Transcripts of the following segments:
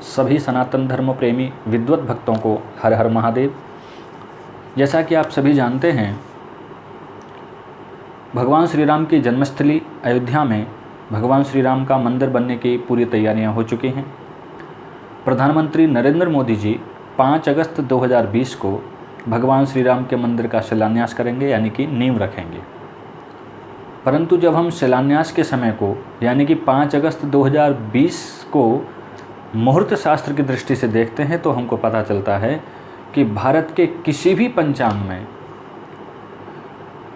सभी सनातन धर्म प्रेमी विद्वत भक्तों को हर हर महादेव। जैसा कि आप सभी जानते हैं, भगवान श्री राम की जन्मस्थली अयोध्या में भगवान श्री राम का मंदिर बनने की पूरी तैयारियां हो चुकी हैं। प्रधानमंत्री नरेंद्र मोदी जी 5 अगस्त 2020 को भगवान श्री राम के मंदिर का शिलान्यास करेंगे, यानी कि नींव रखेंगे। परंतु जब हम शिलान्यास के समय को यानी कि 5 अगस्त 2020 को मुहूर्त शास्त्र की दृष्टि से देखते हैं तो हमको पता चलता है कि भारत के किसी भी पंचांग में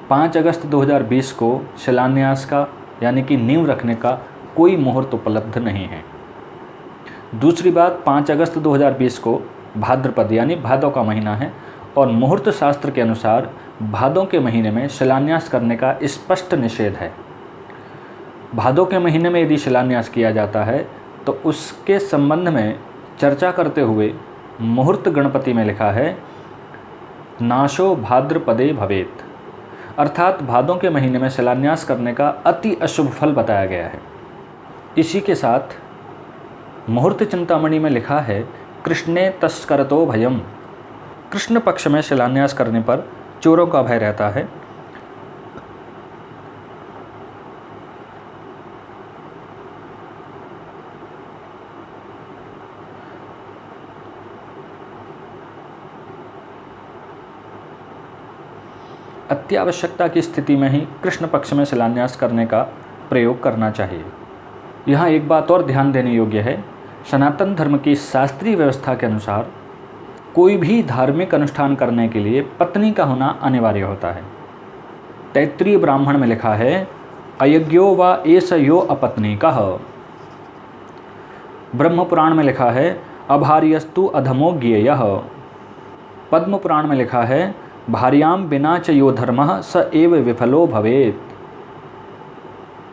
5 अगस्त 2020 को शिलान्यास का यानी कि नींव रखने का कोई मुहूर्त उपलब्ध नहीं है। दूसरी बात, 5 अगस्त 2020 को भाद्रपद यानी भादों का महीना है और मुहूर्त शास्त्र के अनुसार भादों के महीने में शिलान्यास करने का स्पष्ट निषेध है। भादों के महीने में यदि शिलान्यास किया जाता है तो उसके संबंध में चर्चा करते हुए मुहूर्त गणपति में लिखा है नाशो भाद्रपदे भवेत, अर्थात भादों के महीने में शिलान्यास करने का अति अशुभ फल बताया गया है। इसी के साथ मुहूर्त चिंतामणि में लिखा है कृष्णे तस्करतो भयम, कृष्ण पक्ष में शिलान्यास करने पर चोरों का भय रहता है। अत्यावश्यकता की स्थिति में ही कृष्ण पक्ष में शिलान्यास करने का प्रयोग करना चाहिए। यहाँ एक बात और ध्यान देने योग्य है, सनातन धर्म की शास्त्रीय व्यवस्था के अनुसार कोई भी धार्मिक अनुष्ठान करने के लिए पत्नी का होना अनिवार्य होता है। तैत्रीय ब्राह्मण में लिखा है अयज्ञो वा एष यो अपत्नीकः। ब्रह्म पुराण में लिखा है अभार्यस्तु अधमो ज्ञेयः। पद्म पुराण में लिखा है भार्यां बिना च यो धर्मः स एव विफलो भवेत्।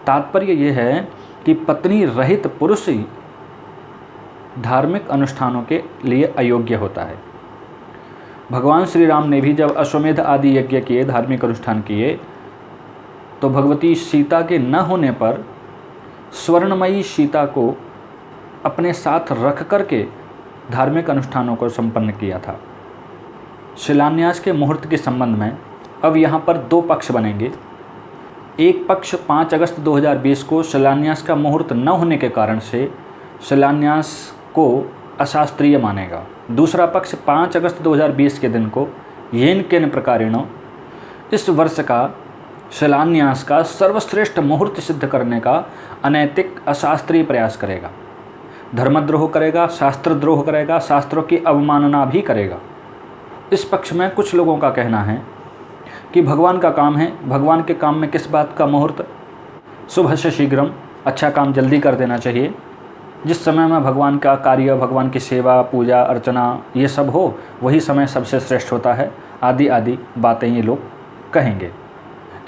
तात्पर्य ये है कि पत्नी रहित पुरुष ही धार्मिक अनुष्ठानों के लिए अयोग्य होता है। भगवान श्री राम ने भी जब अश्वमेध आदि यज्ञ किए, धार्मिक अनुष्ठान किए, तो भगवती सीता के न होने पर स्वर्णमयी सीता को अपने साथ रख करके धार्मिक अनुष्ठानों को संपन्न किया था। शिलान्यास के मुहूर्त के संबंध में अब यहाँ पर 2 पक्ष बनेंगे। एक पक्ष 5 अगस्त 2020 को शिलान्यास का मुहूर्त न होने के कारण से शिलान्यास को अशास्त्रीय मानेगा। दूसरा पक्ष 5 अगस्त 2020 के दिन को येन केन प्रकारेण इस वर्ष का शिलान्यास का सर्वश्रेष्ठ मुहूर्त सिद्ध करने का अनैतिक अशास्त्रीय प्रयास करेगा, धर्मद्रोह करेगा, शास्त्रद्रोह करेगा, शास्त्रों की अवमानना भी करेगा। इस पक्ष में कुछ लोगों का कहना है कि भगवान का काम है, भगवान के काम में किस बात का मुहूर्त, शुभस्य शीघ्रम, अच्छा काम जल्दी कर देना चाहिए। जिस समय में भगवान का कार्य, भगवान की सेवा, पूजा अर्चना ये सब हो, वही समय सबसे श्रेष्ठ होता है, आदि आदि बातें ये लोग कहेंगे।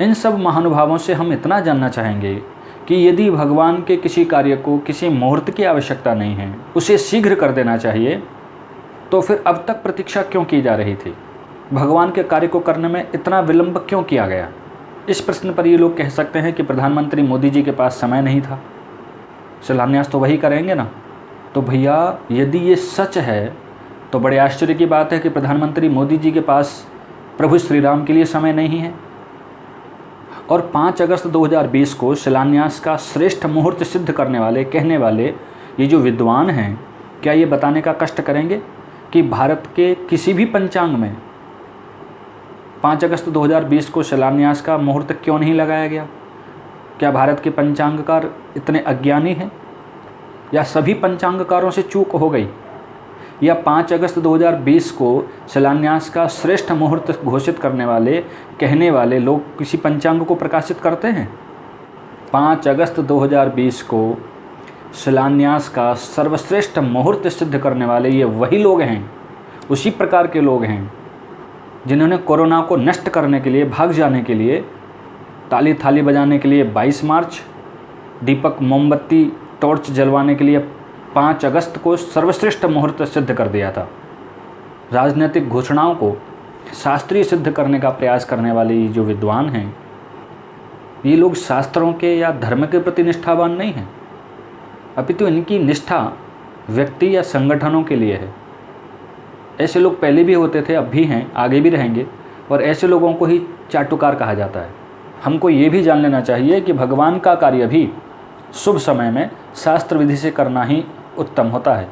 इन सब महानुभावों से हम इतना जानना चाहेंगे कि यदि भगवान के किसी कार्य को किसी मुहूर्त की आवश्यकता नहीं है, उसे शीघ्र कर देना चाहिए, तो फिर अब तक प्रतीक्षा क्यों की जा रही थी? भगवान के कार्य को करने में इतना विलंब क्यों किया गया? इस प्रश्न पर ये लोग कह सकते हैं कि प्रधानमंत्री मोदी जी के पास समय नहीं था, शिलान्यास तो वही करेंगे ना। तो भैया, यदि ये सच है तो बड़े आश्चर्य की बात है कि प्रधानमंत्री मोदी जी के पास प्रभु श्री राम के लिए समय नहीं है। और 5 अगस्त 2020 को शिलान्यास का श्रेष्ठ मुहूर्त सिद्ध करने वाले, कहने वाले ये जो विद्वान हैं, क्या ये बताने का कष्ट करेंगे कि भारत के किसी भी पंचांग में 5 अगस्त 2020 को शिलान्यास का मुहूर्त क्यों नहीं लगाया गया? क्या भारत के पंचांगकार इतने अज्ञानी हैं, या सभी पंचांगकारों से चूक हो गई, या 5 अगस्त 2020 को शिलान्यास का श्रेष्ठ मुहूर्त घोषित करने वाले, कहने वाले लोग किसी पंचांग को प्रकाशित करते हैं? 5 अगस्त 2020 को शिलान्यास का सर्वश्रेष्ठ मुहूर्त सिद्ध करने वाले ये वही लोग हैं, उसी प्रकार के लोग हैं जिन्होंने कोरोना को नष्ट करने के लिए, भाग जाने के लिए, ताली थाली बजाने के लिए 22 मार्च, दीपक मोमबत्ती टॉर्च जलवाने के लिए 5 अगस्त को सर्वश्रेष्ठ मुहूर्त सिद्ध कर दिया था। राजनीतिक घोषणाओं को शास्त्रीय सिद्ध करने का प्रयास करने वाले जो विद्वान हैं, ये लोग शास्त्रों के या धर्म के प्रति निष्ठावान नहीं हैं, अपितु इनकी निष्ठा व्यक्ति या संगठनों के लिए है। ऐसे लोग पहले भी होते थे, अब भी हैं, आगे भी रहेंगे, और ऐसे लोगों को ही चाटुकार कहा जाता है। हमको ये भी जान लेना चाहिए कि भगवान का कार्य भी शुभ समय में शास्त्र विधि से करना ही उत्तम होता है।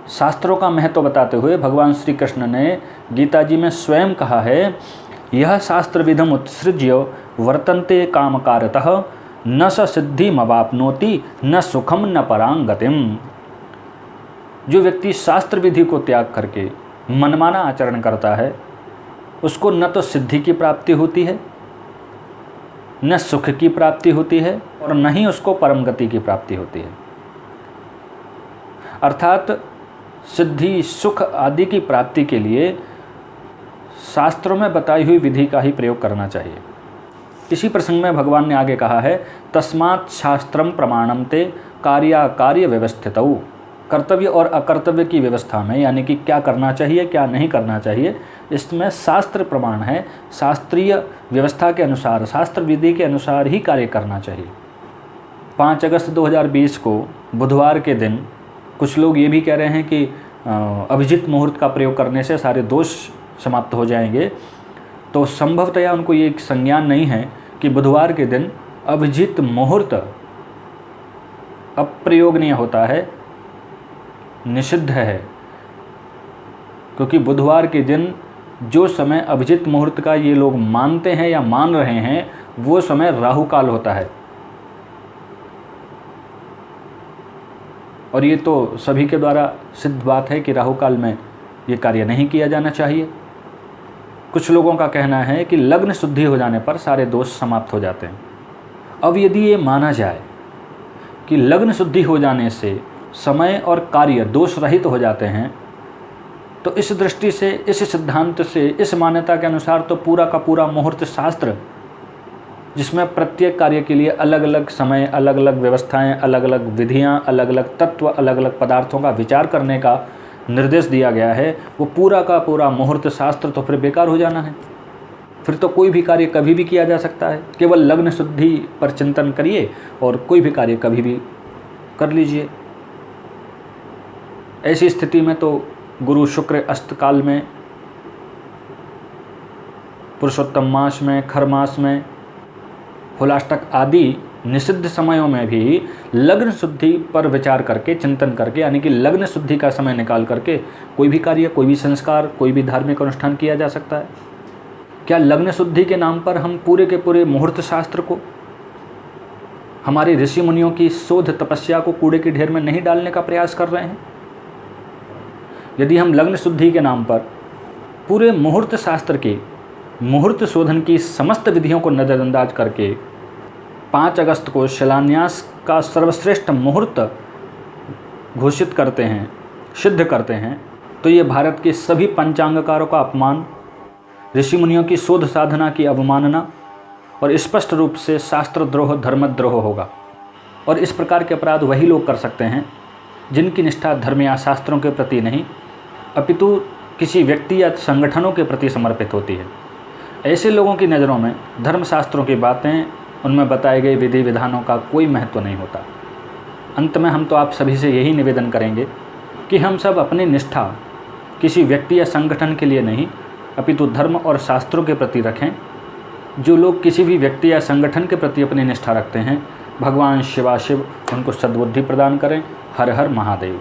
शास्त्रों का महत्व बताते हुए भगवान श्री कृष्ण ने गीता जी में स्वयं कहा है, यह शास्त्र विधम उत्सृज्य वर्तन्ते कामकारतः न स सिद्धिमवाप्नोति न सुखम न परां गतिम। जो व्यक्ति शास्त्र विधि को त्याग करके मनमाना आचरण करता है, उसको न तो सिद्धि की प्राप्ति होती है, न सुख की प्राप्ति होती है, और न ही उसको परम गति की प्राप्ति होती है। अर्थात सिद्धि, सुख आदि की प्राप्ति के लिए शास्त्रों में बताई हुई विधि का ही प्रयोग करना चाहिए। इसी प्रसंग में भगवान ने आगे कहा है, तस्मात् शास्त्रम प्रमाणम ते कार्याकार्य व्यवस्थितौ। कर्तव्य और अकर्तव्य की व्यवस्था में, यानी कि क्या करना चाहिए क्या नहीं करना चाहिए, इसमें शास्त्र प्रमाण है। शास्त्रीय व्यवस्था के अनुसार, शास्त्र विधि के अनुसार ही कार्य करना चाहिए। 5 अगस्त 2020 को बुधवार के दिन कुछ लोग ये भी कह रहे हैं कि अभिजित मुहूर्त का प्रयोग करने से सारे दोष समाप्त हो जाएंगे। तो संभवतया उनको ये संज्ञान नहीं है कि बुधवार के दिन अभिजित मुहूर्त अप्रयोगनीय होता है, निषिद्ध है। क्योंकि बुधवार के दिन जो समय अभिजित मुहूर्त का ये लोग मानते हैं या मान रहे हैं, वो समय राहु काल होता है। और ये तो सभी के द्वारा सिद्ध बात है कि राहु काल में ये कार्य नहीं किया जाना चाहिए। कुछ लोगों का कहना है कि लग्न शुद्धि हो जाने पर सारे दोष समाप्त हो जाते हैं। अब यदि ये माना जाए कि लग्न शुद्धि हो जाने से समय और कार्य दोष रहित हो जाते हैं, तो इस दृष्टि से, इस सिद्धांत से, इस मान्यता के अनुसार तो पूरा का पूरा मुहूर्त शास्त्र, जिसमें प्रत्येक कार्य के लिए अलग अलग समय, अलग अलग व्यवस्थाएं, अलग अलग विधियां, अलग अलग तत्व, अलग अलग पदार्थों का विचार करने का निर्देश दिया गया है, वो पूरा का पूरा मुहूर्त शास्त्र तो फिर बेकार हो जाना है। फिर तो कोई भी कार्य कभी भी किया जा सकता है। केवल लग्न शुद्धि पर चिंतन करिए और कोई भी कार्य कभी भी कर लीजिए। ऐसी स्थिति में तो गुरु शुक्र अस्तकाल में, पुरुषोत्तम मास में, खर मास में, फुलाष्टक आदि निषिद्ध समयों में भी लग्न शुद्धि पर विचार करके, चिंतन करके, यानी कि लग्न शुद्धि का समय निकाल करके कोई भी कार्य, कोई भी संस्कार, कोई भी धार्मिक अनुष्ठान किया जा सकता है। क्या लग्न शुद्धि के नाम पर हम पूरे के पूरे मुहूर्त शास्त्र को, हमारे ऋषि मुनियों की शोध तपस्या को कूड़े के ढेर में नहीं डालने का प्रयास कर रहे हैं? यदि हम लग्न शुद्धि के नाम पर पूरे मुहूर्त शास्त्र की, मुहूर्त शोधन की समस्त विधियों को नज़रअंदाज करके 5 अगस्त को शिलान्यास का सर्वश्रेष्ठ मुहूर्त घोषित करते हैं, सिद्ध करते हैं, तो ये भारत के सभी पंचांगकारों का अपमान, ऋषि मुनियों की शोध साधना की अवमानना और स्पष्ट रूप से शास्त्रद्रोह, धर्मद्रोह होगा। और इस प्रकार के अपराध वही लोग कर सकते हैं जिनकी निष्ठा धर्म या शास्त्रों के प्रति नहीं, अपितु किसी व्यक्ति या संगठनों के प्रति समर्पित होती है। ऐसे लोगों की नज़रों में धर्मशास्त्रों की बातें, उनमें बताए गए विधि विधानों का कोई महत्व नहीं होता। अंत में हम तो आप सभी से यही निवेदन करेंगे कि हम सब अपनी निष्ठा किसी व्यक्ति या संगठन के लिए नहीं, अपितु धर्म और शास्त्रों के प्रति रखें। जो लोग किसी भी व्यक्ति या संगठन के प्रति अपनी निष्ठा रखते हैं, भगवान शिवाशिव उनको सद्बुद्धि प्रदान करें। हर हर महादेव।